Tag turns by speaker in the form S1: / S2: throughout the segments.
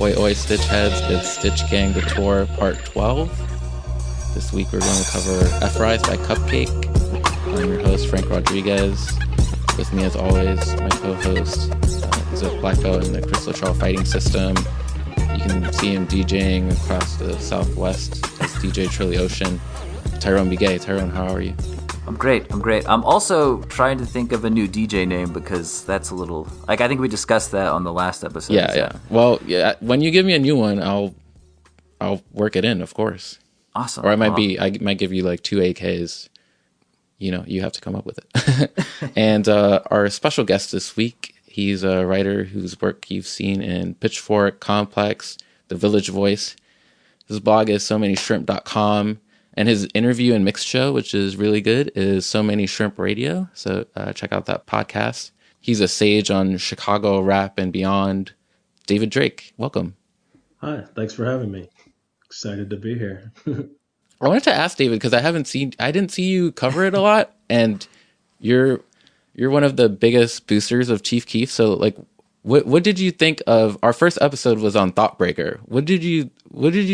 S1: Oi Oi Stitch Heads, it's Stitch Gang The Tour Part 12. This week we're going to cover Ephorize by cupcakKe. I'm your host, Frank Rodriguez. With me as always, my co-host, he's a black belt in the Crystal Trail fighting system. You can see him DJing across the Southwest as DJ Triliocean. Tyrone Begay. Tyrone, how are you?
S2: I'm great. I'm also trying to think of a new DJ name because that's a little I think we discussed that on the last episode.
S1: Yeah. Well, yeah. When you give me a new one, I'll work it in, of course.
S2: Awesome.
S1: Or I might give you like 2 AKs. You know, you have to come up with it. And our special guest this week, he's a writer whose work you've seen in Pitchfork, Complex, The Village Voice. His blog is SoManyShrimp.com. And his interview and mix show, which is really good, is So Many Shrimp Radio. So check out that podcast. He's a sage on Chicago rap and beyond. David Drake, welcome.
S3: Hi, thanks for having me. Excited to be here.
S1: I wanted to ask David because I didn't see you cover it a lot, and you're one of the biggest boosters of Chief Keef. So like, what did you think of our first episode was on Thoughtbreaker? What did you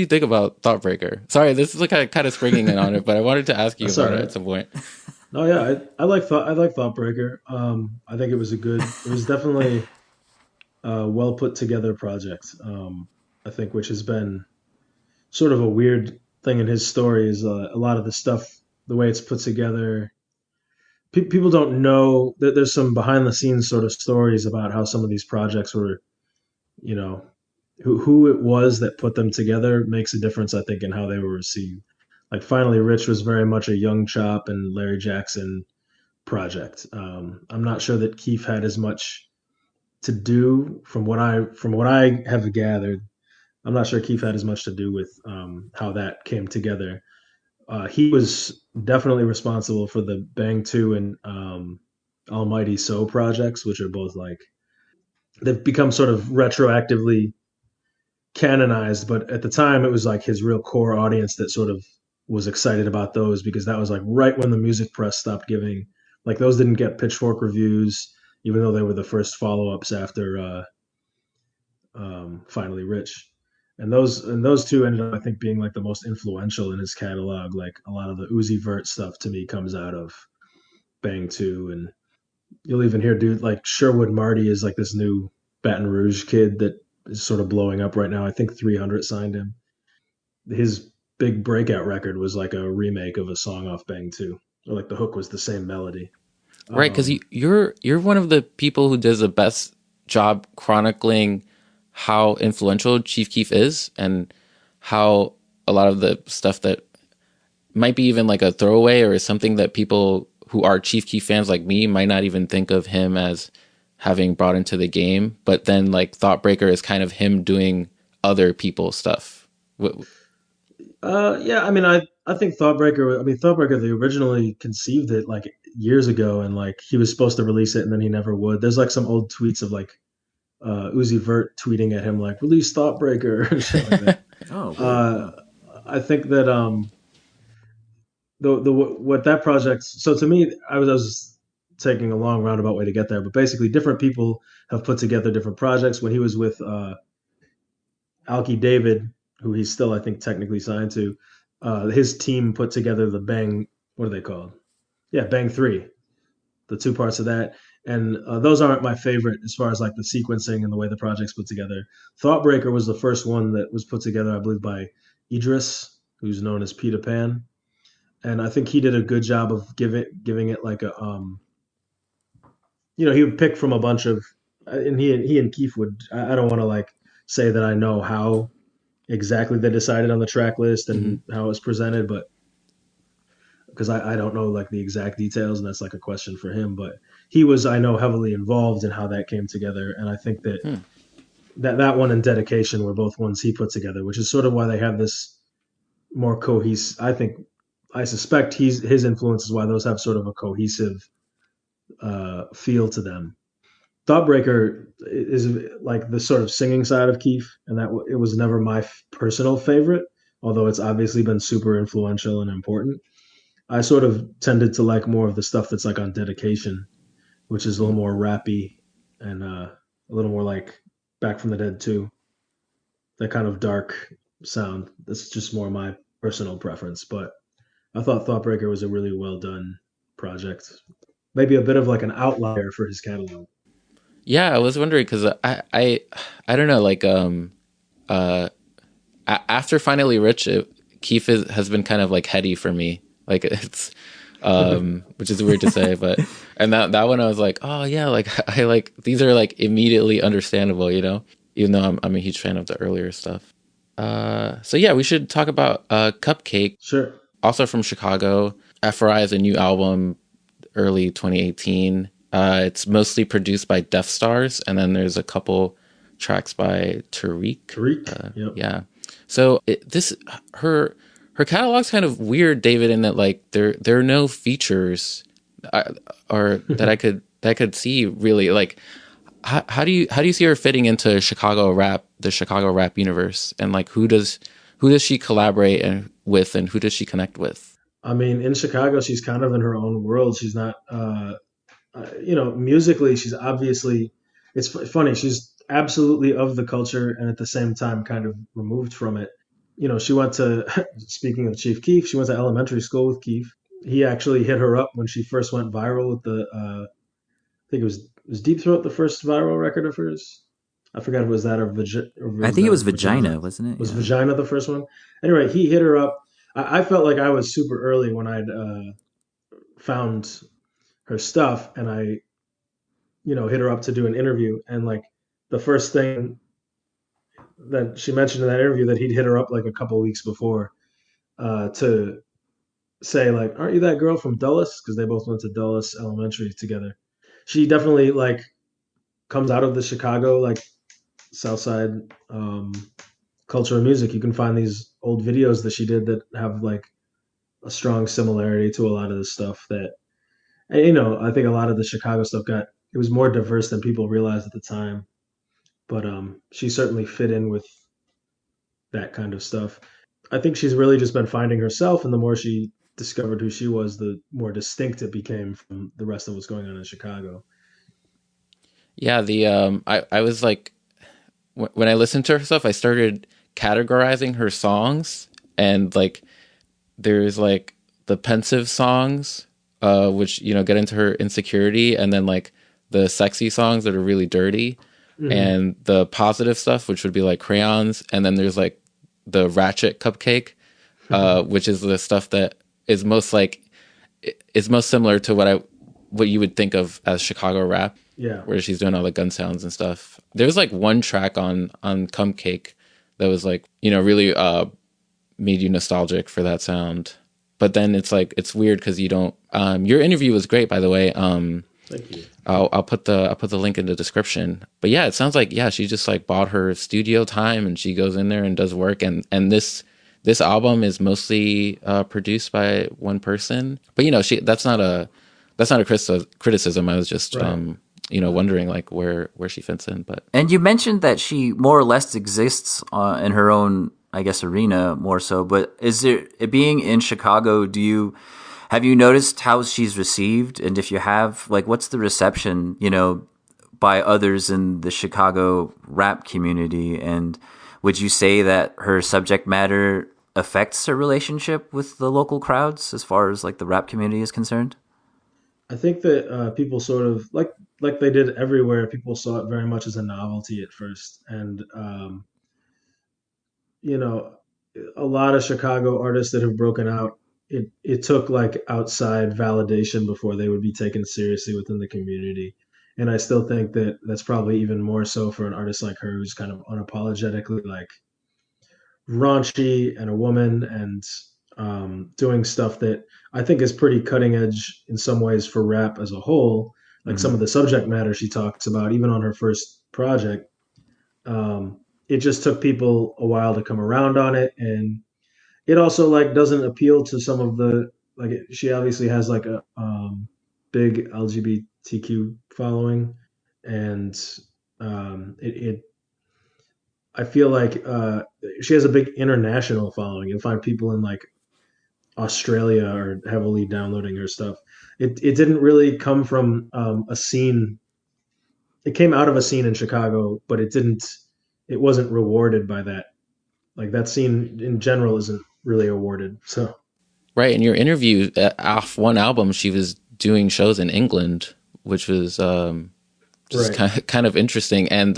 S1: think about Thoughtbreaker? Sorry, this is like kind of springing in on it, but I wanted to ask you about it at some point.
S3: No, yeah, I like Thoughtbreaker. I think it was definitely a well put together project. I think which has been sort of a weird thing in his story is a lot of the stuff, the way it's put together. People don't know that there's some behind the scenes sort of stories about how some of these projects were, you know, who it was that put them together makes a difference, I think, in how they were received. Like Finally Rich was very much a Young Chop and Larry Jackson project. I'm not sure that Keef had as much to do from what I have gathered. I'm not sure Keef had as much to do with how that came together. He was definitely responsible for the Bang 2 and Almighty So projects, which are both like, they've become sort of retroactively canonized, but at the time it was like his real core audience that sort of was excited about those because that was like right when the music press stopped giving, like those didn't get Pitchfork reviews, even though they were the first follow-ups after Finally Rich. And those two ended up, I think, being like the most influential in his catalog. Like a lot of the Uzi Vert stuff to me comes out of Bang 2. And you'll even hear dude like Sherwood Marty is like this new Baton Rouge kid that is sort of blowing up right now. I think 300 signed him. His big breakout record was like a remake of a song off Bang 2. Or like the hook was the same melody.
S1: Right, because you're one of the people who does the best job chronicling how influential Chief Keef is and how a lot of the stuff that might be even like a throwaway or something that people who are Chief Keef fans like me might not even think of him as having brought into the game. But then like Thoughtbreaker is kind of him doing other people's stuff.
S3: Yeah, I mean, I think Thoughtbreaker, they originally conceived it like years ago and like he was supposed to release it and then he never would. There's like some old tweets of like Uzi Vert tweeting at him like release Thoughtbreaker or shit like that. I think that the what that project, so to me I was taking a long roundabout way to get there, but basically different people have put together different projects. When he was with Alki David, who he's still I think technically signed to, his team put together the Bang, what are they called? Yeah, Bang 3, the two parts of that. And those aren't my favorite as far as like the sequencing and the way the project's put together. Thoughtbreaker was the first one that was put together, I believe, by Idris, who's known as Peter Pan. And I think he did a good job of giving it like a, he would pick from a bunch of, and he and Keith would, I don't want to like say that I know how exactly they decided on the track list and how it was presented, but because I don't know like the exact details, and that's like a question for him. But he was, I know, heavily involved in how that came together, and I think that that one and Dedication were both ones he put together, which is sort of why they have this more cohesive. I suspect his influence is why those have sort of a cohesive feel to them. Thoughtbreaker is like the sort of singing side of Keef, and that it was never my personal favorite, although it's obviously been super influential and important. I sort of tended to like more of the stuff that's like on Dedication, which is a little more rappy and a little more like Back from the Dead too. that kind of dark sound. That's just more my personal preference, but I thought Thoughtbreaker was a really well done project. Maybe a bit of like an outlier for his catalog.
S1: Yeah, I was wondering because I don't know, like uh after Finally Rich, Keith has been kind of like heady for me. Like it's which is weird to say, but and that one I was like, oh yeah, like I like these are like immediately understandable, you know, even though I'm a huge fan of the earlier stuff. So yeah, we should talk about cupcakKe,
S3: Sure.
S1: also from Chicago. Ephorize, a new album, early 2018. It's mostly produced by Death Stars, and then there's a couple tracks by Tariq.
S3: Tariq. Yep.
S1: Yeah. So this her catalog's kind of weird, David, in that like there are no features, or that I could see really. Like how do you see her fitting into the Chicago rap universe, and like who does she collaborate with, and who does she connect with?
S3: I mean, in Chicago, she's kind of in her own world. She's not, musically, she's obviously, funny. She's absolutely of the culture and at the same time kind of removed from it. She went to, speaking of Chief Keef, she went to elementary school with Keef. He actually hit her up when she first went viral with I think it was Deep Throat, the first viral record of hers. I forgot if it was that or
S2: I
S3: was
S2: think it
S3: that
S2: was
S3: Vagina.
S2: Vagina, wasn't it?
S3: Was
S2: Yeah.
S3: Vagina the first one? Anyway, he hit her up. I felt like I was super early when I'd found her stuff, and I, hit her up to do an interview. And like the first thing that she mentioned in that interview, that he'd hit her up like a couple weeks before to say like, "Aren't you that girl from Dulles?" Because they both went to Dulles Elementary together. She definitely like comes out of the Chicago like South Side culture of music. You can find these old videos that she did that have like a strong similarity to a lot of the stuff that, and, I think a lot of the Chicago stuff it was more diverse than people realized at the time. But she certainly fit in with that kind of stuff. I think she's really just been finding herself, and the more she discovered who she was, the more distinct it became from the rest of what's going on in Chicago.
S1: Yeah, the I was like when I listened to her stuff, I started categorizing her songs, and like there's like the pensive songs, which get into her insecurity, and then like the sexy songs that are really dirty,
S3: Mm-hmm.
S1: and the positive stuff, which would be like crayons, and then there's like the ratchet cupcakKe, which is the stuff that is most like is most similar to what you would think of as Chicago rap,
S3: Yeah.
S1: where she's doing all the gun sounds and stuff. There's like one track on cupcakKe that was like really made you nostalgic for that sound. But then it's like it's weird because you don't. Your interview was great, by the way.
S3: Thank you.
S1: I'll put the link in the description. But yeah, it sounds like she just like bought her studio time and she goes in there and does work. And this album is mostly produced by one person. But that's not a criticism. I was just
S3: Right.
S1: wondering like where she fits in. But
S2: And you mentioned that she more or less exists in her own, I guess, arena more so. But is it being in Chicago? Have you noticed how she's received? And if you have, like, what's the reception, by others in the Chicago rap community? And would you say that her subject matter affects her relationship with the local crowds as far as like the rap community is concerned?
S3: I think that people sort of like they did everywhere. People saw it very much as a novelty at first, and you know, a lot of Chicago artists that have broken out, it took like outside validation before they would be taken seriously within the community. And I still think that that's probably even more so for an artist like her, who's kind of unapologetically like raunchy and a woman, and doing stuff that I think is pretty cutting edge in some ways for rap as a whole. Like some
S2: Mm-hmm.
S3: of the subject matter she talks about, even on her first project, it just took people a while to come around on it, and it also like doesn't appeal to some of the like. She obviously has like a big LGBTQ following, and it I feel like she has a big international following. You'll find people in like Australia are heavily downloading her stuff. It didn't really come from a scene. It came out of a scene in Chicago, but it didn't. it wasn't rewarded by that. Like that scene in general isn't really awarded. So
S1: Right. In your interview, off one album, she was doing shows in England, which was just
S3: right.
S1: kind of interesting. And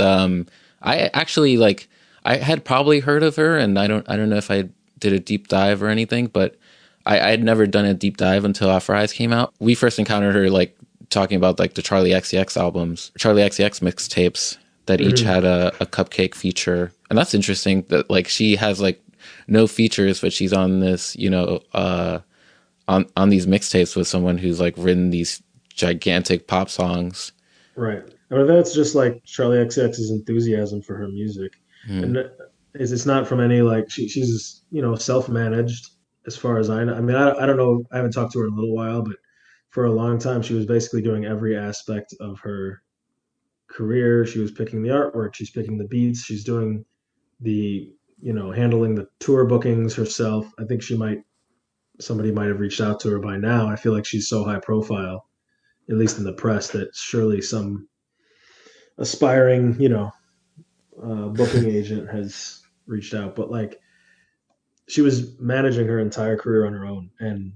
S1: I actually like I had probably heard of her, and I don't know if I did a deep dive or anything, but I had never done a deep dive until Ephorize came out. We first encountered her like talking about like the Charlie XCX albums, Charlie XCX mixtapes that each
S3: Hmm.
S1: had a cupcake feature, and that's interesting that like she has like no features, but she's on this, on these mixtapes with someone who's like written these gigantic pop songs.
S3: Right. I mean, that's just like Charlie XCX's enthusiasm for her music,
S1: Hmm.
S3: and it's not from any like she's self-managed as far as I know. I mean, I don't know. I haven't talked to her in a little while, but for a long time, she was basically doing every aspect of her career. She was picking the artwork, she's picking the beats, she's doing the handling the tour bookings herself. I think somebody might have reached out to her by now. I feel like she's so high profile, at least in the press, that surely some aspiring, booking agent has reached out. But like, she was managing her entire career on her own, and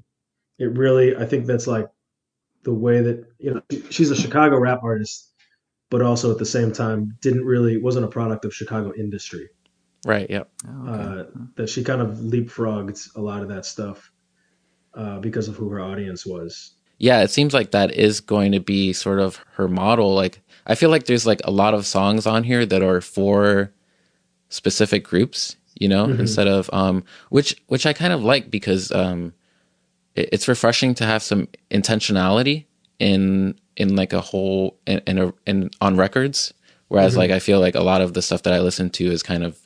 S3: it really, I think that's like the way that she's a Chicago rap artist, but also at the same time didn't really wasn't a product of Chicago industry.
S1: Right. Yep.
S2: Oh, okay.
S3: That she kind of leapfrogged a lot of that stuff because of who her audience was.
S1: Yeah, it seems like that is going to be sort of her model. Like, I feel like there's like a lot of songs on here that are for specific groups,
S3: Hmm.
S1: instead of which I kind of like because it's refreshing to have some intentionality in like a whole in on records. Whereas like
S3: Hmm.
S1: I feel like a lot of the stuff that I listen to is kind of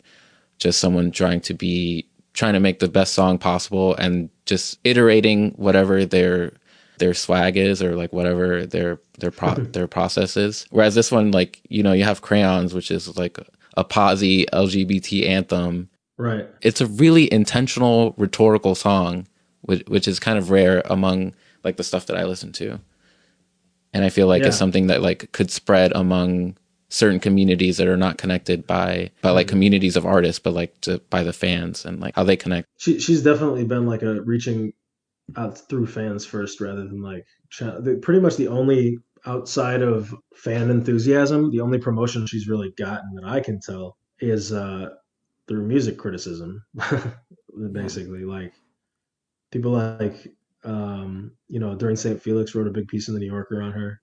S1: just someone trying to make the best song possible and just iterating whatever their swag is or like whatever their process is. Whereas this one, like, you have Crayons, which is like a posy LGBT anthem.
S3: Right.
S1: It's a really intentional rhetorical song, which is kind of rare among like the stuff that I listen to. And I feel like it's
S3: Yeah.
S1: something that like could spread among certain communities that are not connected by like
S3: Hmm.
S1: communities of artists, but like by the fans and like how they connect.
S3: She's definitely been like a reaching out through fans first rather than like pretty much the only outside of fan enthusiasm, the only promotion she's really gotten that I can tell is through music criticism.
S2: Yeah.
S3: Basically, like people like during St. Felix wrote a big piece in the New Yorker on her.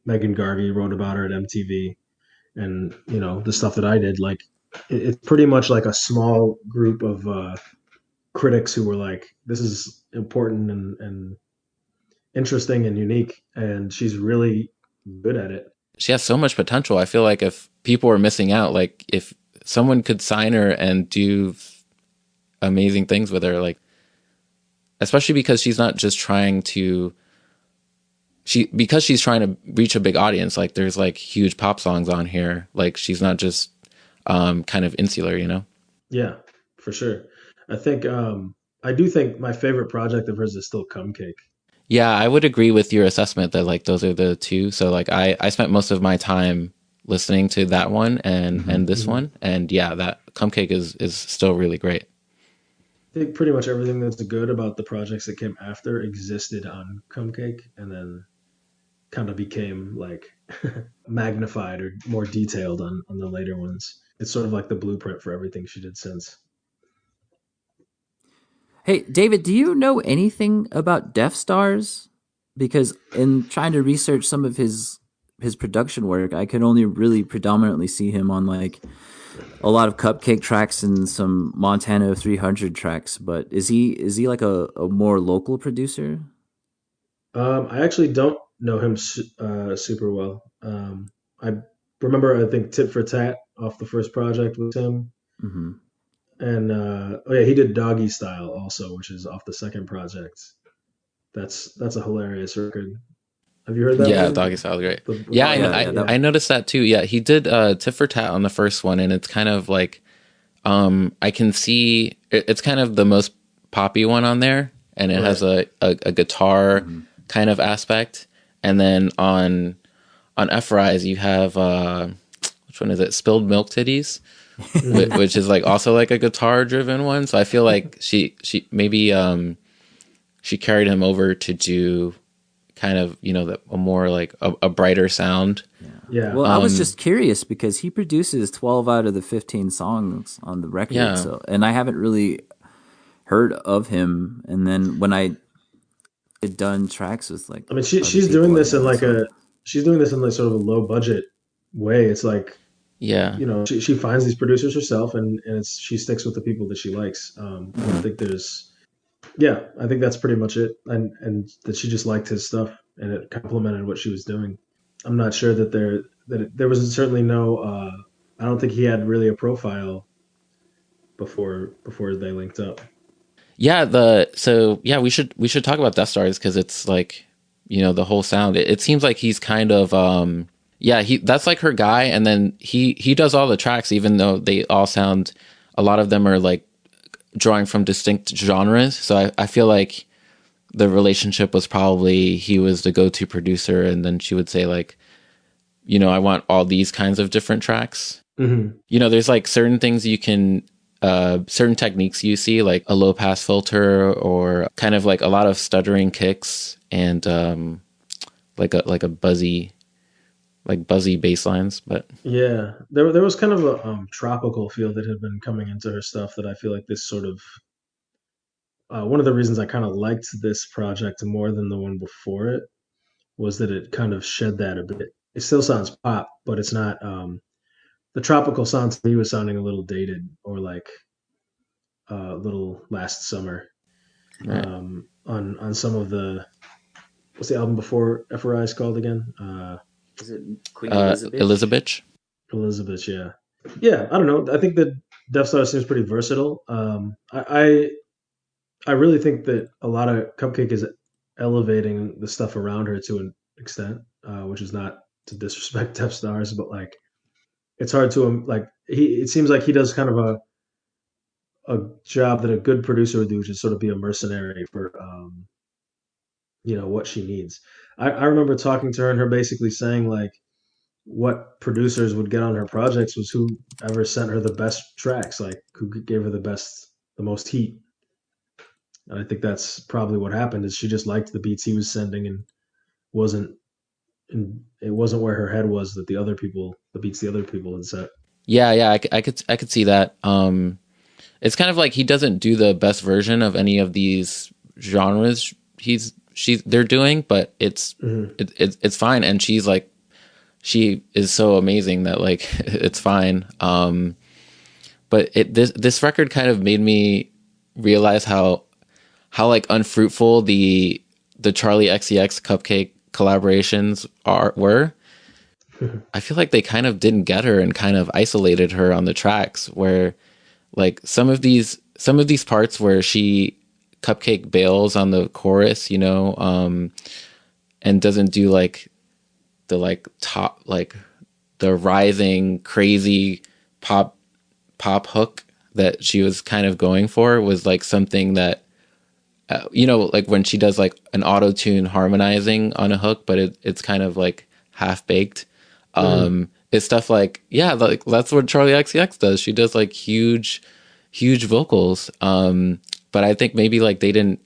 S3: Megan Garvey wrote about her at MTV, and the stuff that I did, like it's pretty much like a small group of critics who were like, "This is important and interesting and unique," and she's really good at it.
S1: She has so much potential. I feel like if people were missing out, like if someone could sign her and do amazing things with her, like especially because she's not just trying to because she's trying to reach a big audience, like there's like huge pop songs on here. Like she's not just kind of insular.
S3: Yeah, for sure. I think I do think my favorite project of hers is still Cupcake.
S1: Yeah, I would agree with your assessment that like those are the two. So like I spent most of my time listening to that one and this
S3: Hmm.
S1: one, and yeah, that Cupcake is still really great.
S3: I think pretty much everything that's good about the projects that came after existed on Cupcake, and then kind of became like magnified or more detailed on the later ones. It's sort of like the blueprint for everything she did since.
S2: Hey, David, do you know anything about Death Stars? Because in trying to research some of his production work, I could only really predominantly see him on like a lot of Cupcake tracks and some Montana 300 tracks. But is he like a more local producer?
S3: I actually don't know him super well. I remember, I think Tit for Tat off the first project was him,
S2: Hmm.
S3: and oh yeah, he did Doggy Style also, which is off the second project. That's a hilarious record. Have you heard that
S1: Yeah,
S3: one?
S1: Doggy Style, great.
S3: The
S1: Yeah,
S2: Oh yeah, yeah.
S1: I
S2: That
S1: noticed that too. Yeah, he did Tit for Tat on the first one, and it's kind of like I can see it's kind of the most poppy one on there, and it has
S3: right.
S1: a guitar
S2: mhm.
S1: kind of aspect. And then on Ephorize, you have which one is it? Spilled Milk Titties,
S3: Mm.
S1: which is like also like a guitar driven one. So I feel like she maybe she carried him over to do kind of, you know, a more like a brighter sound.
S3: Yeah.
S2: Well, I was just curious because he produces 12 out of the 15 songs on the record.
S1: Yeah.
S2: So, and I haven't really heard of him. And then when I had done tracks with like,
S3: I mean,
S2: other
S3: she's
S2: people
S3: doing
S2: I
S3: this in
S2: know,
S3: like
S2: so.
S3: she's doing this in like sort of a low budget way. It's like,
S1: Yeah.
S3: you know, she finds these producers herself, and she sticks with the people that she likes. I don't think yeah, I think that's pretty much it. And that she just liked his stuff and it complemented what she was doing. I'm not sure that there was certainly no, I don't think he had really a profile before they linked up.
S1: Yeah, we should talk about Death Stars because it's like, you know, the whole sound. It seems like he's kind of he that's like her guy, and then he does all the tracks, even though they all sound, a lot of them are like drawing from distinct genres. So I feel like the relationship was probably he was the go-to producer, and then she would say like, you know, I want all these kinds of different tracks.
S3: Mm-hmm.
S1: You know, there's like certain things you can, certain techniques you see, like a low pass filter or kind of like a lot of stuttering kicks and like a buzzy bass lines. But
S3: Yeah, there was kind of a tropical feel that had been coming into her stuff that I feel like this sort of one of the reasons I kind of liked this project more than the one before it was that it kind of shed that a bit. It still sounds pop, but it's not. The tropical sound to me was sounding a little dated or like a little last summer.
S1: right.
S3: On some of the what's the album before Ephorize called again?
S2: Is it Queen Elizabeth?
S1: Elizabeth.
S3: Elizabeth. Yeah, yeah. I don't know. I think that Death Star seems pretty versatile. I really think that a lot of Cupcake is elevating the stuff around her to an extent, which is not to disrespect Death Stars, but like it's hard to like he. It seems like he does kind of a job that a good producer would do, which is sort of be a mercenary for you know what she needs. I remember talking to her and her basically saying like what producers would get on her projects was whoever sent her the best tracks, like who gave her the most heat. And I think that's probably what happened is she just liked the beats he was sending and wasn't and it wasn't where her head was that the beats the other people had set.
S1: Yeah, I could see that. It's kind of like he doesn't do the best version of any of these genres they're doing, but
S3: Mm-hmm.
S1: it's fine. And she is so amazing that like it's fine. But this record kind of made me realize how like unfruitful the Charlie XCX Cupcake collaborations were. I feel like they kind of didn't get her and kind of isolated her on the tracks where like some of these parts where she Cupcake bails on the chorus, you know, and doesn't do like the like top like the rising crazy pop hook that she was kind of going for was like something that you know, like when she does like an auto tune harmonizing on a hook, but it's kind of like half baked. It's stuff like, yeah, like that's what Charlie XCX does. She does like huge vocals. But I think maybe like they didn't,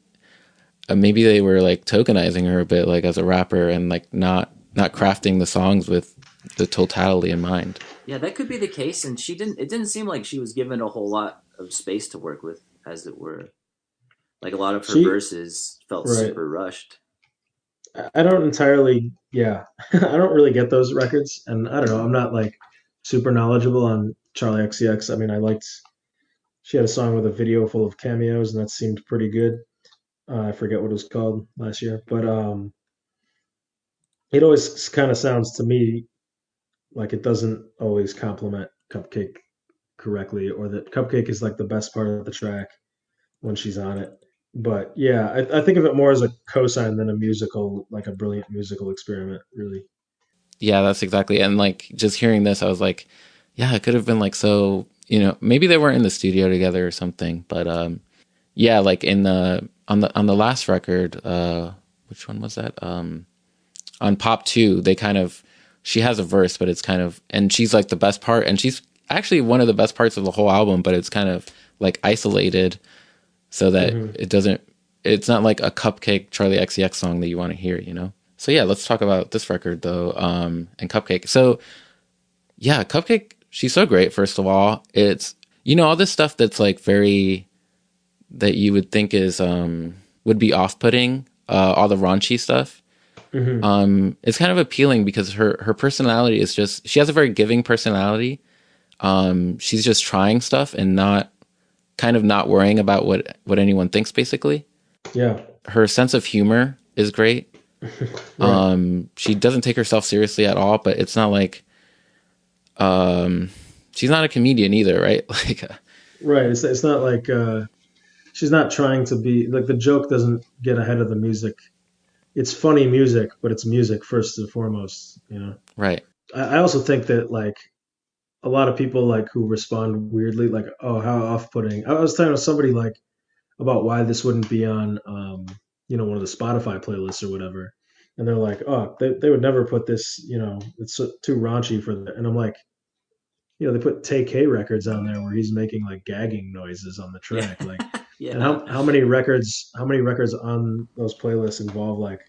S1: maybe they were like tokenizing her a bit, like as a rapper and like not crafting the songs with the totality in mind.
S2: Yeah, that could be the case. And it didn't seem like she was given a whole lot of space to work with, as it were. Like a lot of her
S3: She
S2: verses felt
S3: right.
S2: super rushed.
S3: I don't entirely yeah. I don't really get those records and I don't know, I'm not like super knowledgeable on Charlie XCX. I mean she had a song with a video full of cameos and that seemed pretty good. I forget what it was called last year, but it always kind of sounds to me like it doesn't always complement Cupcake correctly, or that Cupcake is like the best part of the track when she's on it. But yeah, I think of it more as a cosign than a musical, like a brilliant musical experiment, really.
S1: Yeah, that's exactly. And like just hearing this, I was like, yeah, it could have been like so, you know, maybe they weren't in the studio together or something, but yeah, like in the on the last record, which one was that? On Pop 2, they kind of she has a verse, but it's kind of, and she's like the best part, and she's actually one of the best parts of the whole album, but it's kind of like isolated so that it's not like a Cupcake Charlie XCX song that you want to hear, you know? So yeah, let's talk about this record though, and Cupcake. So yeah, Cupcake, she's so great, first of all. It's, you know, all this stuff that's like very, that you would think is, would be off-putting, all the raunchy stuff. It's kind of appealing because her personality is just, she has a very giving personality. She's just trying stuff and not worrying about what anyone thinks, basically.
S3: Yeah.
S1: Her sense of humor is great. Right. She doesn't take herself seriously at all, but it's not like, she's not a comedian either, right? Like,
S3: right. It's not like, she's not trying to be like, the joke doesn't get ahead of the music. It's funny music, but it's music first and foremost, you know?
S1: right.
S3: I also think that like a lot of people like who respond weirdly, like, oh, how off-putting. I was talking to somebody like about why this wouldn't be on, you know, one of the Spotify playlists or whatever. And they're like, oh, they would never put this, you know, it's too raunchy for that. And I'm like, you know, they put Tay-K records on there where he's making like gagging noises on the track. Like,
S2: Yeah.
S3: and how many records on those playlists involve like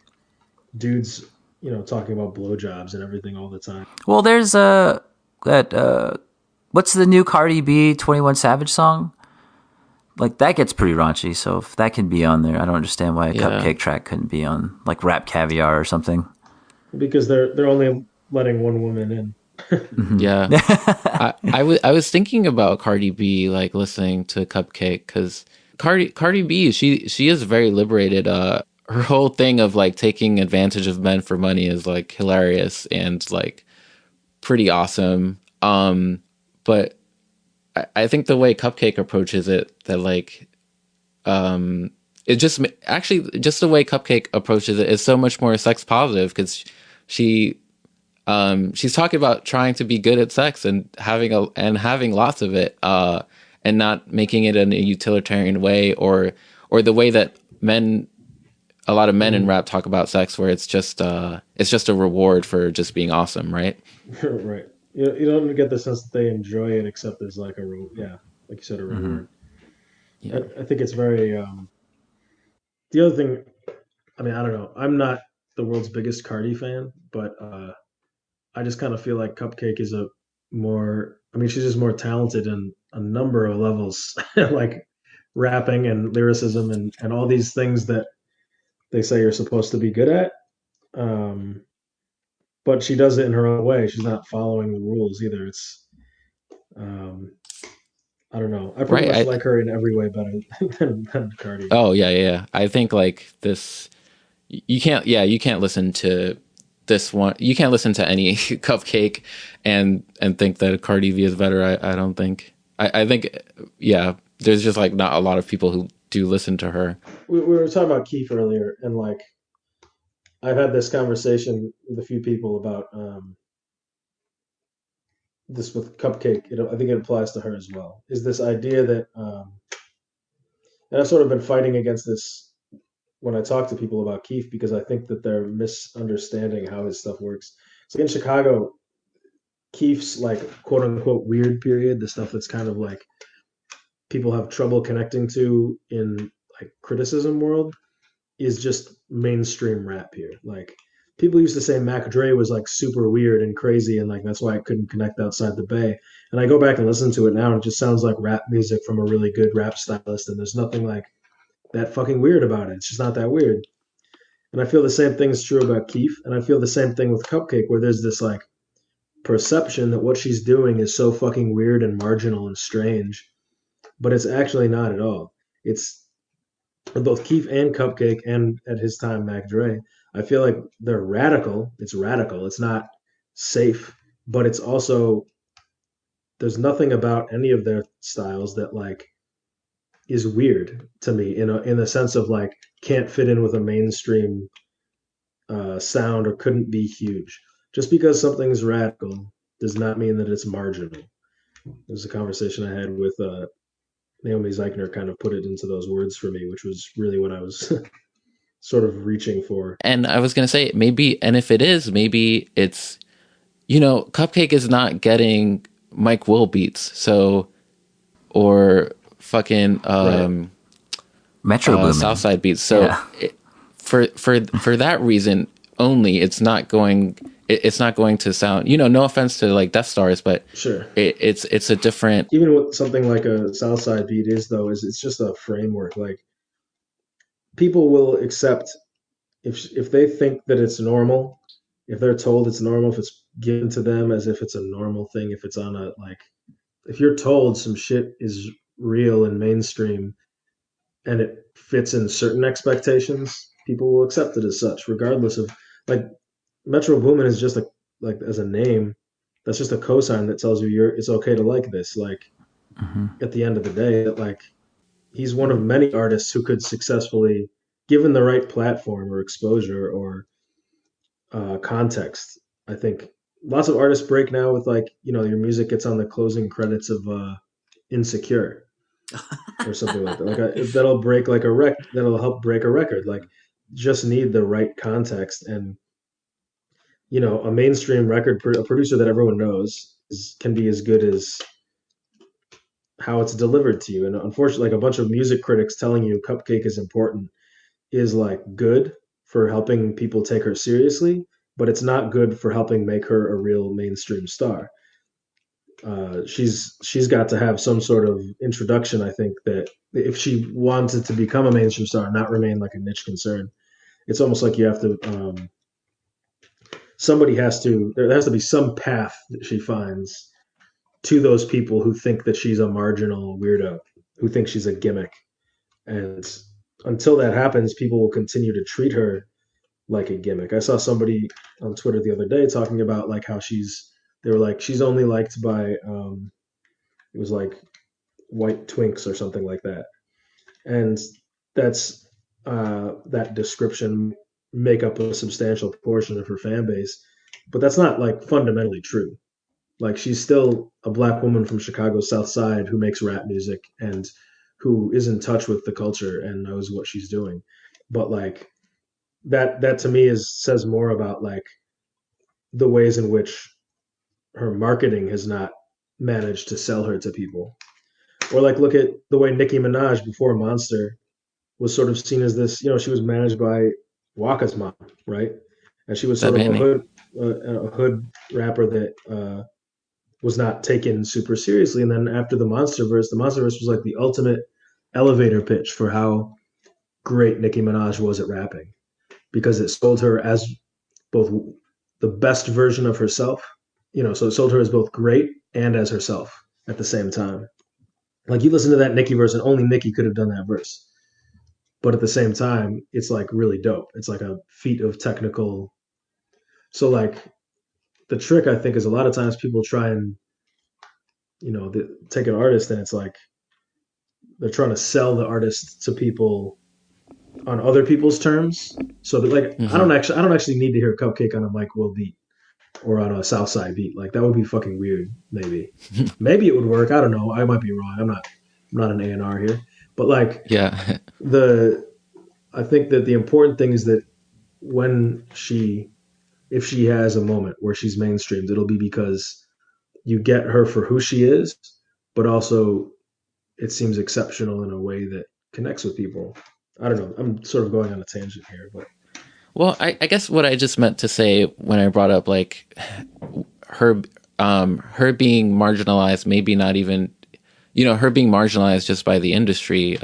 S3: dudes, you know, talking about blowjobs and everything all the time.
S2: Well, there's what's the new Cardi B 21 Savage song? Like that gets pretty raunchy, so if that can be on there, I don't understand why a Cupcake track couldn't be on like Rap Caviar or something.
S3: Because they're only letting one woman in.
S1: Yeah. I was thinking about Cardi B, like listening to Cupcake, because Cardi B, she is very liberated. Her whole thing of like taking advantage of men for money is like hilarious and like pretty awesome. But I think the way Cupcake approaches it, that like, it just actually just the way Cupcake approaches it is so much more sex positive, because she's talking about trying to be good at sex and having lots of it, and not making it in a utilitarian way or the way that a lot of men in rap talk about sex, where it's just a reward for just being awesome, right?
S3: Right. You don't get the sense that they enjoy it, except there's like like you said, a reward.
S1: Yeah.
S3: I think it's very. The other thing, I mean, I don't know. I'm not the world's biggest Cardi fan, but I just kind of feel like Cupcake is I mean, she's just more talented in a number of levels, like rapping and lyricism and all these things that they say you're supposed to be good at. But she does it in her own way. She's not following the rules either. It's, um, I don't know. I pretty much like her in every way better than Cardi.
S1: Oh yeah. I think like this, you can't listen to this one. You can't listen to any Cupcake and think that Cardi B is better. I don't think. I think, yeah, there's just like not a lot of people who do listen to her.
S3: We were talking about Keith earlier, and like I've had this conversation with a few people about this with Cupcake. I think it applies to her as well. Is this idea that, and I've sort of been fighting against this when I talk to people about Keith, because I think that they're misunderstanding how his stuff works. So in Chicago, Keith's like quote unquote weird period, the stuff that's kind of like people have trouble connecting to in like criticism world, is just mainstream rap here. Like people used to say Mac Dre was like super weird and crazy, and like that's why I couldn't connect outside the Bay. And I go back and listen to it now, and it just sounds like rap music from a really good rap stylist, and there's nothing like that fucking weird about it. It's just not that weird. And I feel the same thing is true about Keith, and I feel the same thing with Cupcake, where there's this like perception that what she's doing is so fucking weird and marginal and strange, but it's actually not at all. It's both Keith and Cupcake, and at his time Mac Dre. I feel like they're radical. It's radical. It's not safe, but it's also, there's nothing about any of their styles that like is weird to me in the sense of like can't fit in with a mainstream sound or couldn't be huge. Just because something's radical does not mean that it's marginal. There's a conversation I had with Naomi Zeichner, kind of put it into those words for me, which was really what I was sort of reaching for.
S1: And I was going to say, maybe, and if it is, maybe it's cupcake is not getting Mike Will beats, or fucking
S2: Metro Boomin.
S1: Southside beats. So for that reason only, it's not going to sound. No offense to like Death Stars, but
S3: Sure.
S1: It's a different.
S3: Even with something like a Southside beat is it's just a framework. Like people will accept if they think that it's normal, if they're told it's normal, if it's given to them as if it's a normal thing, if it's on a like if you're told some shit is real and mainstream and it fits in certain expectations, people will accept it as such, regardless of like Metro Boomin is just like as a name, that's just a cosign that tells you it's okay to like this. Like at the end of the day, that like he's one of many artists who could successfully, given the right platform or exposure or context. I think lots of artists break now with like your music gets on the closing credits of Insecure or something like that. That'll break like that'll help break a record. Like just need the right context and a mainstream record a producer that everyone knows can be as good as how it's delivered to you. And unfortunately, like a bunch of music critics telling you Cupcake is important is like good for helping people take her seriously, but it's not good for helping make her a real mainstream star. She's got to have some sort of introduction. I think that if she wanted to become a mainstream star and not remain like a niche concern, it's almost like you have to. There has to be some path that she finds to those people who think that she's a marginal weirdo, who think she's a gimmick. And until that happens, people will continue to treat her like a gimmick. I saw somebody on Twitter the other day talking about like how they were like, she's only liked by, it was like white twinks or something like that. And that description make up a substantial portion of her fan base, but that's not like fundamentally true. Like she's still a black woman from Chicago's South Side who makes rap music and who is in touch with the culture and knows what she's doing. But like that to me says more about like the ways in which her marketing has not managed to sell her to people. Or like look at the way Nicki Minaj before Monster was sort of seen as this, she was managed by Waka's mom, right? And she was sort of a hood rapper that was not taken super seriously. And then after the Monsterverse was like the ultimate elevator pitch for how great Nicki Minaj was at rapping, because it sold her as both the best version of herself, so it sold her as both great and as herself at the same time. Like you listen to that Nicki verse and only Nicki could have done that verse. But at the same time, it's like really dope. It's like a feat of technical. So like the trick I think is a lot of times people try and, take an artist and it's like they're trying to sell the artist to people on other people's terms. So that like I don't actually need to hear Cupcake on a Mike Will beat or on a Southside beat. Like that would be fucking weird. Maybe it would work. I don't know. I might be wrong. I'm not an A&R here. But like,
S1: yeah,
S3: I think that the important thing is that if she has a moment where she's mainstreamed, it'll be because you get her for who she is, but also it seems exceptional in a way that connects with people. I don't know. I'm sort of going on a tangent here, but.
S1: Well, I guess what I just meant to say when I brought up like her being marginalized, maybe not even, her being marginalized just by the industry,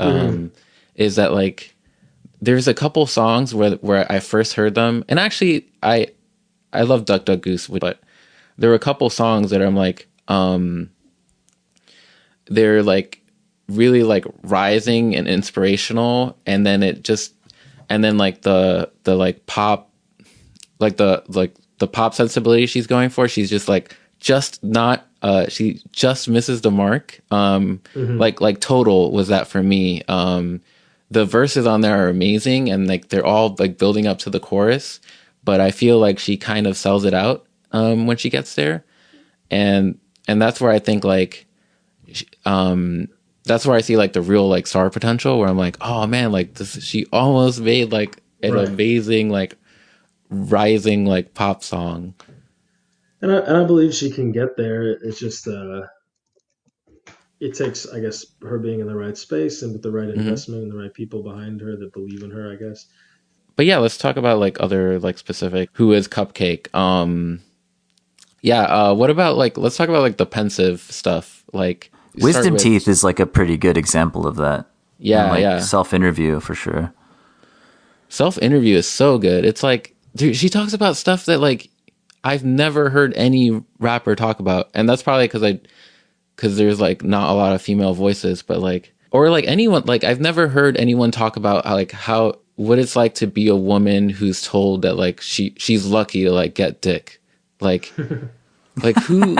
S1: is that like there's a couple songs where I first heard them, and actually I love Duck Duck Goose, but there were a couple songs that I'm like, they're like really like rising and inspirational, and then like the like pop, like the pop sensibility she's going for, she's just like she just misses the mark. Like Total was that for me. The verses on there are amazing, and like they're all like building up to the chorus, but I feel like she kind of sells it out when she gets there, and that's where I think like that's where I see like the real like star potential, where I'm like, oh man, like she almost made like an amazing like rising like pop song.
S3: and I believe she can get there. It's just it takes, I guess, her being in the right space and with the right
S1: Hmm.
S3: investment and the right people behind her that believe in her, I guess.
S1: But yeah, let's talk about like other like specific. Who is Cupcake? Yeah. What about like? Let's talk about like the pensive stuff. Like you start
S2: Wisdom
S1: with.
S2: Teeth is like a pretty good example of that. And
S1: Yeah,
S2: like
S1: yeah.
S2: self interview for sure.
S1: Self interview is so good. It's like, dude, she talks about stuff that like I've never heard any rapper talk about, and that's probably because there's like not a lot of female voices, but like or like anyone like I've never heard anyone talk about how what it's like to be a woman who's told that like she's lucky to like get dick, like who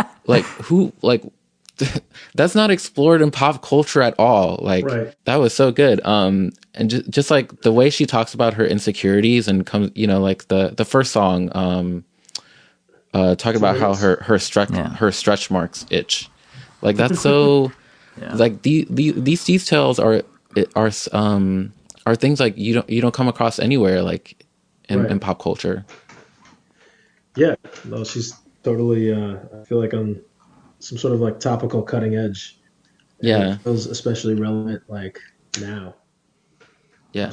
S1: like that's not explored in pop culture at all. Like
S3: Right.
S1: that was so good. And just like the way she talks about her insecurities and comes, like the first song, talking
S3: 2
S1: about how
S3: minutes.
S2: Yeah.
S1: her stretch marks itch. Like that's so
S2: Yeah.
S1: like these details are are things like you don't come across anywhere like in
S3: Right.
S1: pop culture.
S3: Yeah. No, she's totally. I feel like on some sort of like topical cutting edge, and it
S1: Yeah,
S3: feels especially relevant like now.
S1: yeah.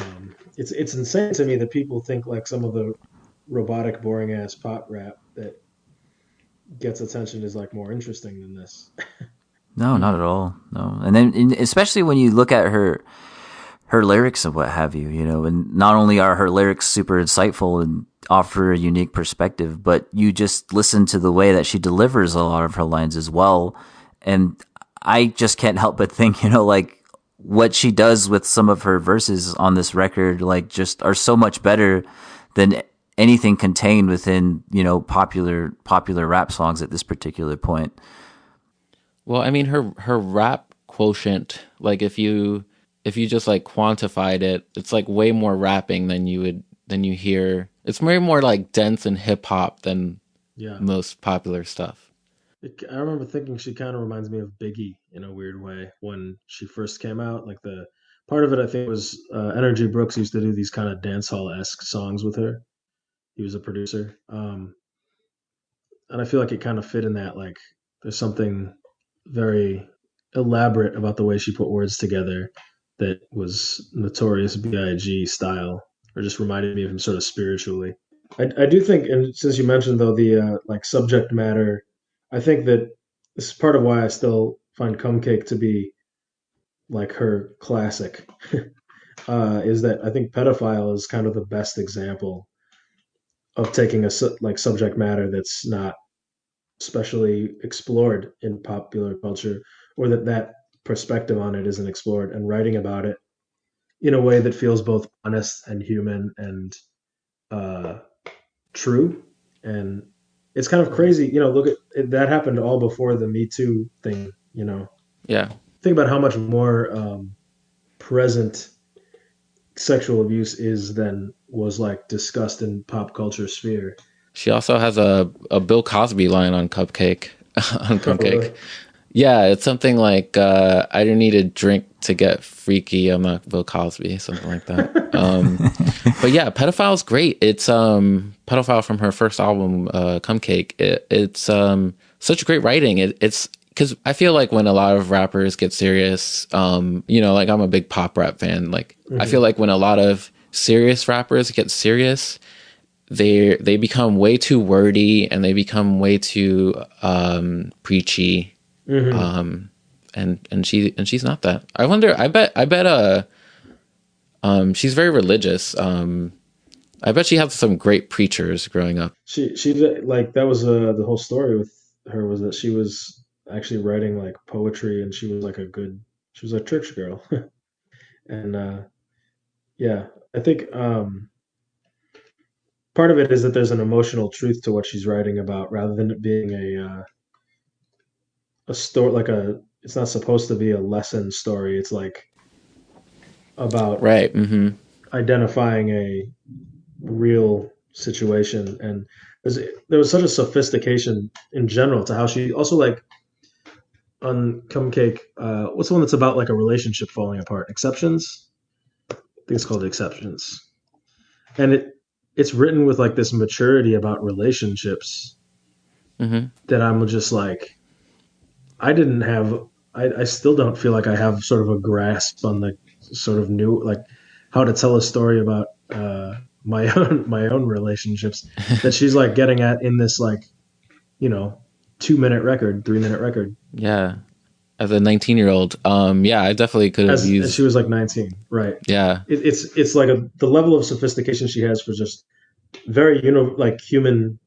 S3: It's insane to me that people think like some of the robotic, boring ass pop rap that gets attention is like more interesting than this.
S2: No, not at
S1: Mm.
S2: all. No. And then especially when you look at her lyrics and what have you, and not only are her lyrics super insightful and offer a unique perspective, but you just listen to the way that she delivers a lot of her lines as well. And I just can't help but think, like what she does with some of her verses on this record, like just are so much better than anything contained within, popular rap songs at this particular point.
S1: Well, I mean, her rap quotient, like if you just like quantified it, it's like way more rapping than you hear. It's way more like dense and hip hop than
S3: Yeah.
S1: most popular stuff.
S3: I remember thinking she kind of reminds me of Biggie in a weird way when she first came out. Like the part of it, I think, was Energy Brooks used to do these kind of dance hall esque songs with her. He was a producer, and I feel like it kind of fit in that. Like, there's something very elaborate about the way she put words together that was Notorious B.I.G. style, or just reminded me of him sort of spiritually. I do think, and since you mentioned though the like subject matter, I think that this is part of why I still find Cupcake to be like her classic. Is that I think pedophile is kind of the best example of taking like subject matter that's not especially explored in popular culture, or that perspective on it isn't explored, and writing about it in a way that feels both honest and human and uh, true. And it's kind of crazy, look at that happened all before the Me Too thing.
S1: Yeah.
S3: Think about how much more present sexual abuse is than was like discussed in pop culture sphere.
S1: She also has a Bill Cosby line on Cupcake on
S3: Oh,
S1: Cupcake.
S3: really?
S1: Yeah, it's something like I don't need a drink to get freaky. I'm not Bill Cosby, something like that. But yeah, Pedophile's great. It's Pedophile from her first album, Cupcake. It's such great writing. It's because I feel like when a lot of rappers get serious, like I'm a big pop rap fan. Like I feel
S3: Hmm.
S1: like when a lot of serious rappers get serious, they become way too wordy and they become way too preachy.
S3: Hmm.
S1: And she's not that. I wonder. I bet she's very religious. I bet she had some great preachers growing up.
S3: She did, like that was the whole story with her was that she was actually writing like poetry, and she was a church girl. And yeah, I think part of it is that there's an emotional truth to what she's writing about, rather than it being a story like a. It's not supposed to be a lesson story. It's like about
S1: Right. Mm-hmm.
S3: identifying a real situation, and there was such a sophistication in general to how she also like on Cupcake. What's the one that's about like a relationship falling apart? Exceptions. I think it's called Exceptions, and it's written with like this maturity about relationships that I'm just like, I didn't have, I still don't feel like I have sort of a grasp on the sort of new, like how to tell a story about my own relationships that she's like getting at in this like, you know, 2 minute record, 3 minute record.
S1: Yeah. As a 19-year-old, yeah, I definitely could have
S3: As she
S1: used.
S3: was like 19, right?
S1: Yeah.
S3: It's like the level of sophistication she has for just very like human,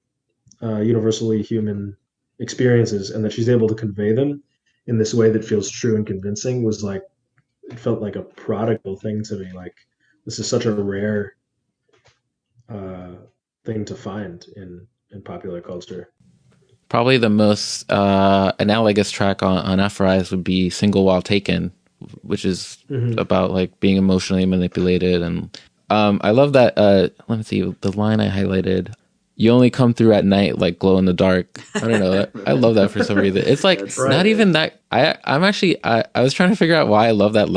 S3: universally human experiences, and that she's able to convey them in this way that feels true and convincing was like it felt like a prodigal thing to me. Like this is such a rare uh, thing to find in popular culture.
S1: Probably the most analogous track on Ephorize would be Single While Taken, which is
S3: Hmm.
S1: about like being emotionally manipulated. And I love that. Let me see the line I highlighted. You only come through at night like glow in the dark. I don't know. I love that for some reason. It's like
S2: That's
S1: not
S3: Right.
S1: even that. I'm actually. I was trying to figure out why I love that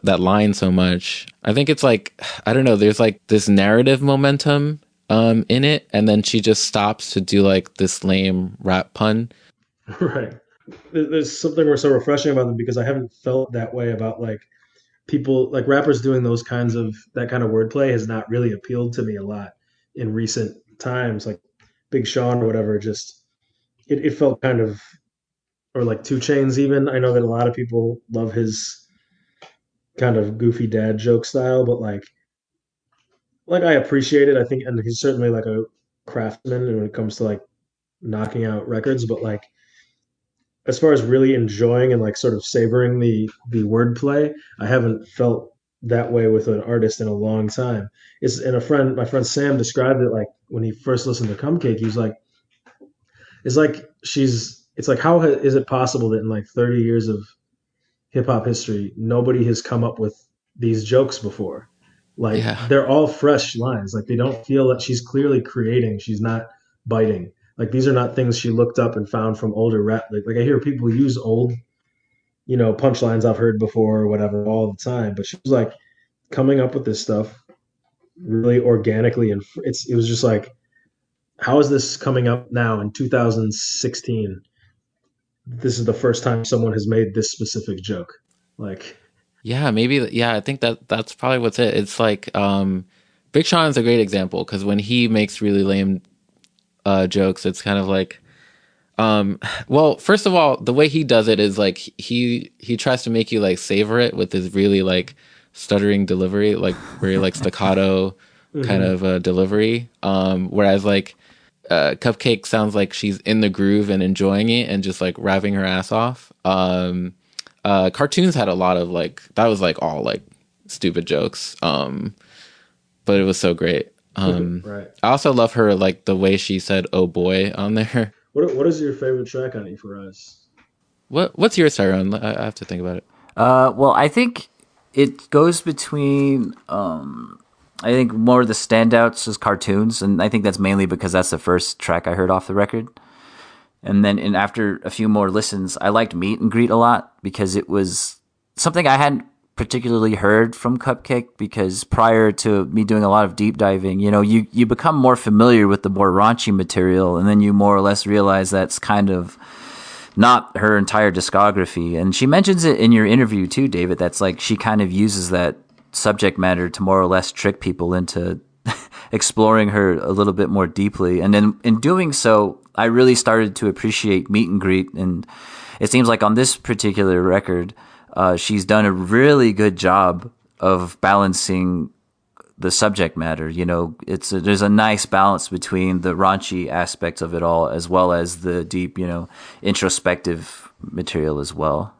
S1: that line so much. I think it's like I don't know. There's like this narrative momentum in it, and then she just stops to do like this lame rap pun.
S3: Right. There's something so refreshing about them because I haven't felt that way about like people like rappers doing those kinds of that kind of wordplay has not really appealed to me a lot in recent times. Like Big Sean or whatever, just it felt kind of or like Two Chains even. I know that a lot of people love his kind of goofy dad joke style, but like I appreciate it. I think, and he's certainly like a craftsman when it comes to like knocking out records. But like as far as really enjoying and like sort of savoring the wordplay, I haven't felt that way with an artist in a long time. It's and a friend, my friend Sam described it like when he first listened to Cupcake, he was like, it's like she's, it's like how is it possible that in like 30 years of hip hop history, nobody has come up with these jokes before. Like
S1: Yeah.
S3: they're all fresh lines. Like they don't feel that she's clearly creating. She's not biting. Like these are not things she looked up and found from older rap. Like I hear people use old, punchlines I've heard before or whatever all the time. But she was like coming up with this stuff really organically, and it was just like, how is this coming up now in 2016? This is the first time someone has made this specific joke. Like,
S1: Yeah, maybe. Yeah, I think that's probably what's it. It's like Big Sean is a great example because when he makes really lame jokes, it's kind of like, well, first of all, the way he does it is like he tries to make you like savor it with his really like stuttering delivery, like very like staccato kind
S3: mm-hmm.
S1: of delivery. Whereas like Cupcake sounds like she's in the groove and enjoying it and just like rapping her ass off. Cartoons had a lot of like that was like all like stupid jokes, but it was so great.
S3: Right.
S1: I also love her like the way she said "oh boy" on there.
S3: What is your favorite track on Ephorize?
S1: What's yours, Tyrone? I have to think about it.
S2: Well, I think it goes between. I think more of the standouts is cartoons, and I think that's mainly because that's the first track I heard off the record. And after a few more listens, I liked Meet and Greet a lot because it was something I hadn't particularly heard from Cupcake, because prior to me doing a lot of deep diving, you become more familiar with the more raunchy material, and then you more or less realize that's kind of not her entire discography. And she mentions it in your interview too, David. That's like she kind of uses that subject matter to more or less trick people into exploring her a little bit more deeply. And then in doing so, I really started to appreciate Meet and Greet. And it seems like on this particular record, she's done a really good job of balancing the subject matter. There's a nice balance between the raunchy aspects of it all as well as the deep, introspective material as well.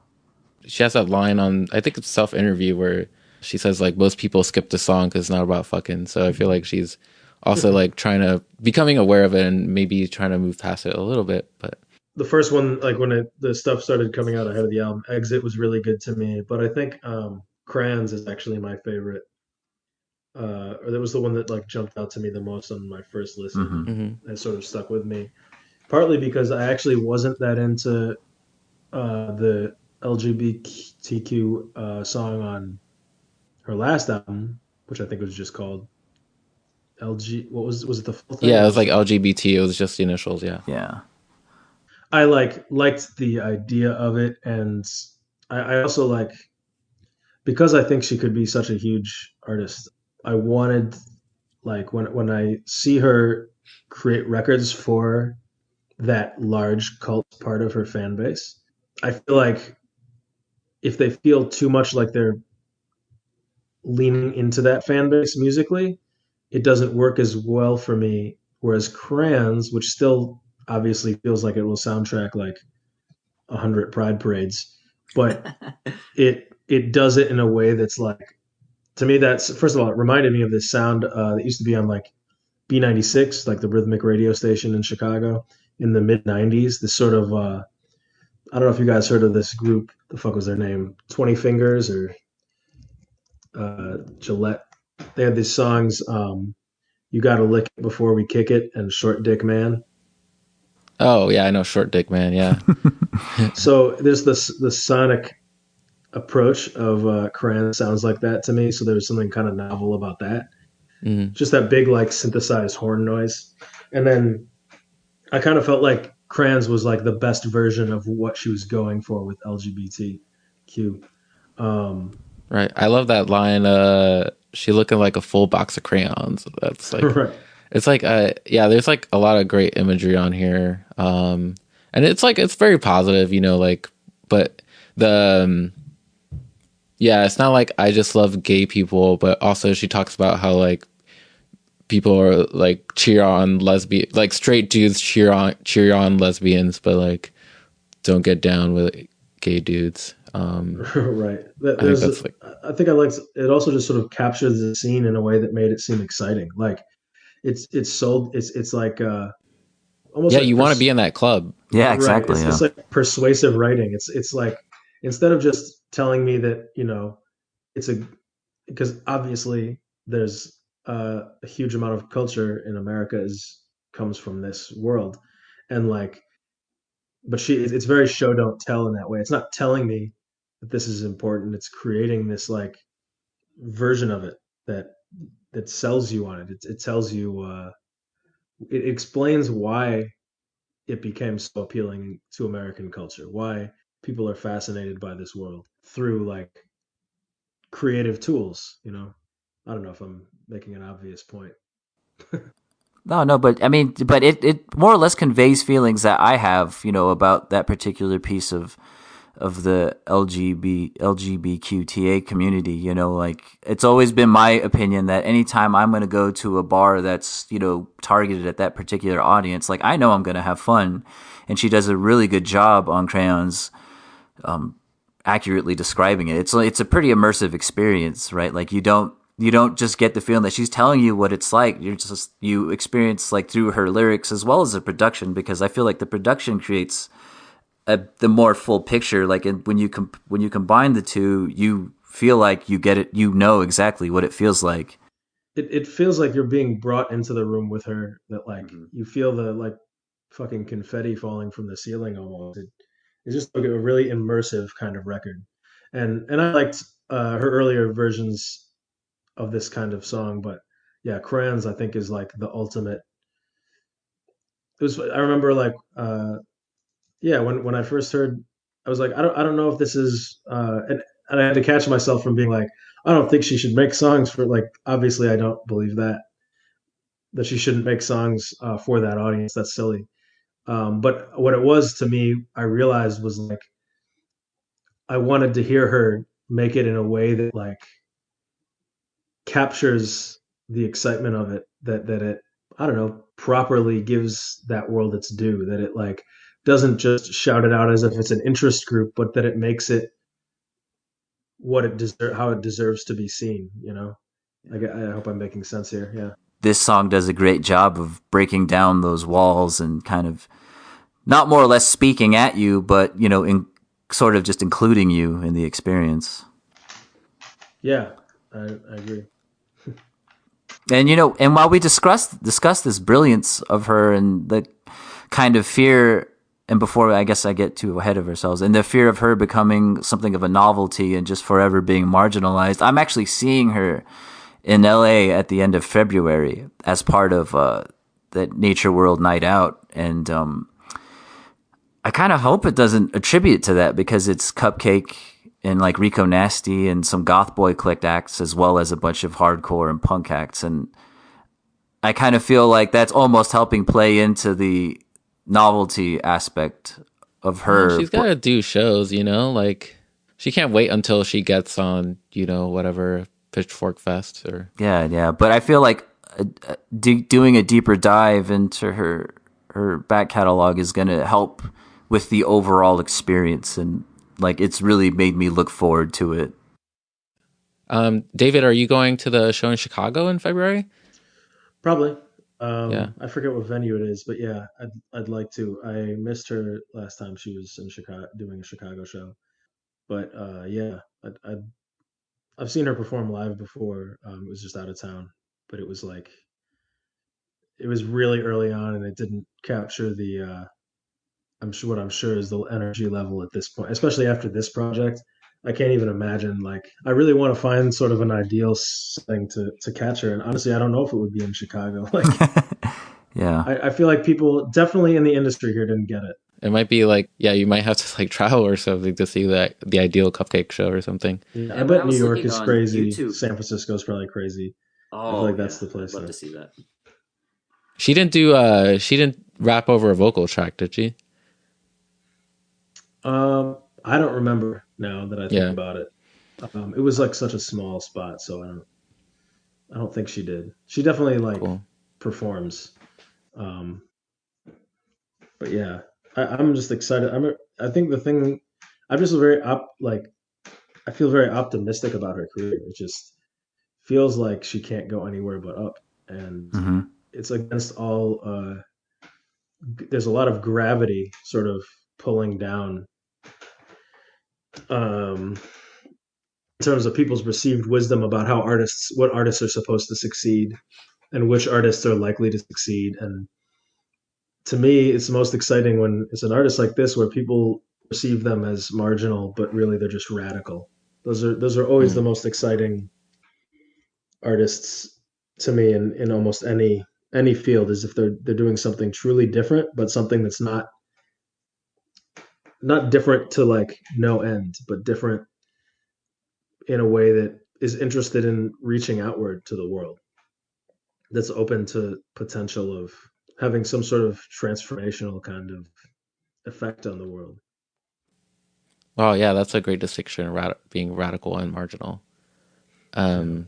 S1: She has that line on I think it's self interview where she says like most people skip the song because it's not about fucking. So I feel like she's also like trying to becoming aware of it and maybe trying to move past it a little bit. But
S3: The first one, like when the stuff started coming out ahead of the album, Exit was really good to me. But I think Crayons is actually my favorite. Or that was the one that like jumped out to me the most on my first listen
S2: Hmm.
S1: mhm.
S3: and sort of stuck with me. Partly because I actually wasn't that into the LGBTQ song on her last album, which I think was just called LG. What was it the full thing
S1: Yeah,
S3: or
S1: it was
S3: was
S1: like
S3: it?
S1: LGBT. It was just the initials. Yeah.
S2: Yeah.
S3: I liked the idea of it, and I also like because I think she could be such a huge artist. I wanted like when I see her create records for that large cult part of her fan base, I feel like if they feel too much like they're leaning into that fan base musically, it doesn't work as well for me. Whereas Crayons, which still obviously feels like it will soundtrack like 100 Pride parades, but it does it in a way that's like to me that's first of all it reminded me of this sound that used to be on like B96, like the rhythmic radio station in Chicago in the mid 90s. This sort of I don't know if you guys heard of this group. The fuck was their name? 20 Fingers or Gillette. They had these songs. You Gotta Lick It Before We Kick It and Short Dick Man.
S1: Oh yeah, I know Short Dick Man. Yeah.
S3: So there's the sonic approach of Cran sounds like that to me. So there's something kind of novel about that.
S1: Mm.
S3: Just that big like synthesized horn noise. And then I kind of felt like Kranz was like the best version of what she was going for with LGBTQ. Um,
S1: Right. I love that line. She looking like a full box of crayons. That's like,
S3: right.
S1: it's like, yeah. There's like a lot of great imagery on here. And it's like it's very positive, you know. Like, but the yeah, it's not like I just love gay people, but also she talks about how like people are like cheer on lesbian, like straight dudes cheer on lesbians, but like don't get down with gay dudes.
S3: Right.
S1: I think that's like
S3: I think I liked it. Also, just sort of captures the scene in a way that made it seem exciting. Like it's sold. It's like almost
S1: yeah,
S3: like
S1: you want to be in that club.
S2: Yeah,
S3: right.
S2: exactly. Yeah.
S3: It's like persuasive writing. It's like instead of just telling me that it's a because obviously there's a huge amount of culture in America is comes from this world, and like, but it's very show don't tell in that way. It's not telling me that this is important. It's creating this like version of it that sells you on it. It tells you it explains why it became so appealing to American culture, why people are fascinated by this world through like creative tools. I don't know if I'm making an obvious point.
S2: No, but I mean, but it more or less conveys feelings that I have, about that particular piece of the LGBTQTA community. Like it's always been my opinion that anytime I'm going to go to a bar that's targeted at that particular audience, like I know I'm going to have fun, and she does a really good job on Crayons, accurately describing it. It's a pretty immersive experience, right? Like you don't just get the feeling that she's telling you what it's like. You experience like through her lyrics as well as the production, because I feel like the production creates the more full picture. Like when you combine the two, you feel like you get it. You know exactly what it feels like.
S3: It feels like you're being brought into the room with her. That like you feel the like fucking confetti falling from the ceiling almost. It's just like a really immersive kind of record, and I liked her earlier versions of this kind of song, but yeah, Crayons I think is like the ultimate. It was I remember like yeah when I first heard I was like I don't know if this is and I had to catch myself from being like I don't think she should make songs for like obviously I don't believe that she shouldn't make songs for that audience. That's silly. But what it was to me, I realized was like I wanted to hear her make it in a way that like captures the excitement of it, that it I don't know properly gives that world its due, that it like doesn't just shout it out as if it's an interest group, but that it makes it what it how it deserves to be seen. Like I hope I'm making sense here. Yeah.
S2: This song does a great job of breaking down those walls and kind of not more or less speaking at you, but sort of just including you in the experience.
S3: Yeah, I agree.
S2: And and while we discuss this brilliance of her and the kind of fear, and before I guess I get too ahead of ourselves, and the fear of her becoming something of a novelty and just forever being marginalized, I'm actually seeing her in LA at the end of February as part of the Nature World Night Out, and I kind of hope it doesn't attribute to that because it's Cupcake and like Rico Nasty and some goth boy clicked acts as well as a bunch of hardcore and punk acts. And I kind of feel like that's almost helping play into the novelty aspect of her.
S1: Well, she's got to do shows, like she can't wait until she gets on, whatever Pitchfork Fest or.
S2: Yeah. But I feel like doing a deeper dive into her back catalog is going to help with the overall experience. And like, it's really made me look forward to it.
S1: David, are you going to the show in Chicago in February?
S3: Probably.
S1: Yeah.
S3: I forget what venue it is, but yeah, I'd like to. I missed her last time she was in Chicago doing a Chicago show, but yeah, I've seen her perform live before. It was just out of town, but it was really early on, and it didn't capture the what I'm sure is the energy level at this point, especially after this project. I can't even imagine. Like, I really want to find sort of an ideal thing to catch her, and honestly, I don't know if it would be in Chicago. Like,
S2: Yeah.
S3: I feel like people definitely in the industry here didn't get it.
S1: It might be like, yeah, you might have to like travel or something to see the ideal cupcake show or something.
S3: Yeah,
S4: Yeah,
S3: I
S4: when I
S3: bet New
S4: was
S3: York
S4: looking
S3: is
S4: on
S3: crazy.
S4: YouTube-
S3: San Francisco's probably crazy. I feel
S4: Oh,
S3: like that's the
S4: yeah,
S3: place.
S4: I'd love
S3: there.
S4: to see that.
S1: She didn't rap over a vocal track, did she?
S3: I don't remember now that I think
S1: Yeah.
S3: about it. It was like such a small spot, so I don't think she did. She definitely like
S1: Cool.
S3: performs. Um, but yeah, I'm just excited. I think the thing I'm just very I feel very optimistic about her career. It just feels like she can't go anywhere but up, and
S2: Mm-hmm.
S3: it's against all. There's a lot of gravity sort of pulling down. In terms of people's perceived wisdom about what artists are supposed to succeed, and which artists are likely to succeed. And to me, it's most exciting when it's an artist like this where people perceive them as marginal, but really they're just radical. Those are always the most exciting artists to me in almost any field, is if they're doing something truly different, but something that's not different to like no end, but different in a way that is interested in reaching outward to the world, that's open to potential of having some sort of transformational kind of effect on the world.
S1: Oh yeah, that's a great distinction, being radical and marginal. I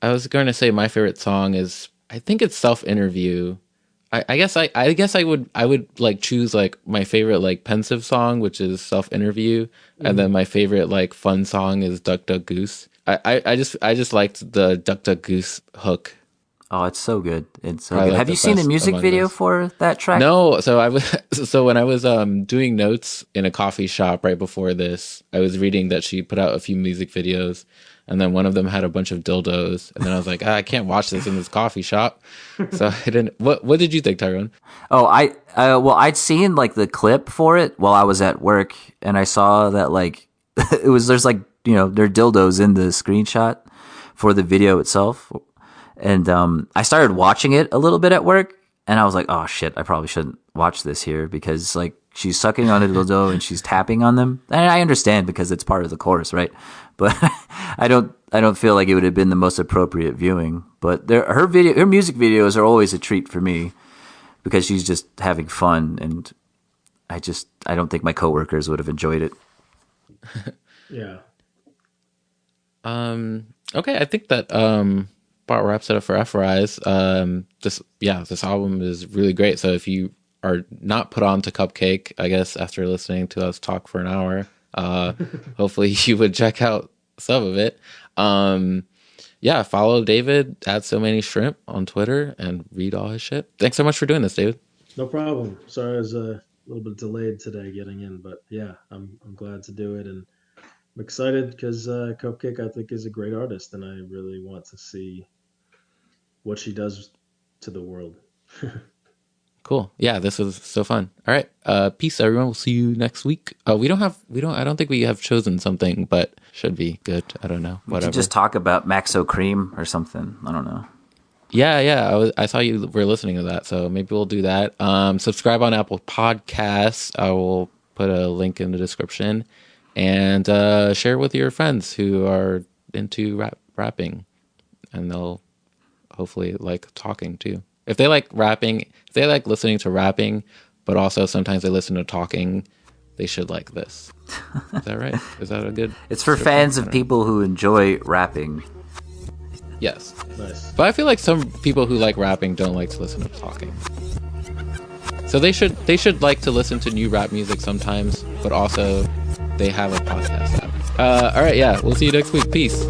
S1: was going to say my favorite song is, I think it's Self Interview. I guess I would like choose like my favorite like pensive song, which is Self Interview, and then my favorite like fun song is Duck Duck Goose. I just liked the Duck Duck Goose hook.
S2: Oh, it's so good. It's so
S1: Probably
S2: good.
S1: like
S2: Have
S1: the
S2: you seen the
S1: best
S2: music
S1: among
S2: video
S1: those.
S2: for that track?
S1: No, so when I was doing notes in a coffee shop right before this, I was reading that she put out a few music videos, and then one of them had a bunch of dildos, and then I was like, I can't watch this in this coffee shop, so I didn't. What did you think, Tyrone?
S2: Oh, well, I'd seen like the clip for it while I was at work, and I saw that like there's like there are dildos in the screenshot for the video itself, and I started watching it a little bit at work, and I was like, oh shit, I probably shouldn't watch this here because like she's sucking on a dildo and she's tapping on them, and I understand because it's part of the chorus, right? But I don't feel like it would have been the most appropriate viewing. But her music videos are always a treat for me because she's just having fun, and I don't think my coworkers would have enjoyed it.
S3: Yeah.
S1: Okay, I think that about wraps it up for Ephorize. This album is really great. So if you are not put on to cupcake, I guess after listening to us talk for an hour, hopefully you would check out some of it. Follow David at So Many Shrimp on Twitter and read all his shit. Thanks so much for doing this, David.
S3: No problem. Sorry I was a little bit delayed today getting in, but yeah, I'm glad to do it, and I'm excited because Cupcake, I think, is a great artist, and I really want to see what she does to the world.
S1: Cool. Yeah, this was so fun. All right. Peace, everyone. We'll see you next week. I don't think we have chosen something, but should be good. I don't know.
S2: We
S1: Whatever.
S2: could just talk about Maxo Cream or something. I don't know.
S1: Yeah. I saw you were listening to that, so maybe we'll do that. Subscribe on Apple Podcasts. I will put a link in the description, and share with your friends who are into rapping, and they'll hopefully like talking too. If they like rapping, if they like listening to rapping, but also sometimes they listen to talking, they should like this. Is that right? Is that a good?
S2: It's for fans of people who enjoy rapping.
S1: Yes.
S3: Nice.
S1: But I feel like some people who like rapping don't like to listen to talking. So they should like to listen to new rap music sometimes, but also they have a podcast app. All right, yeah. We'll see you next week. Peace.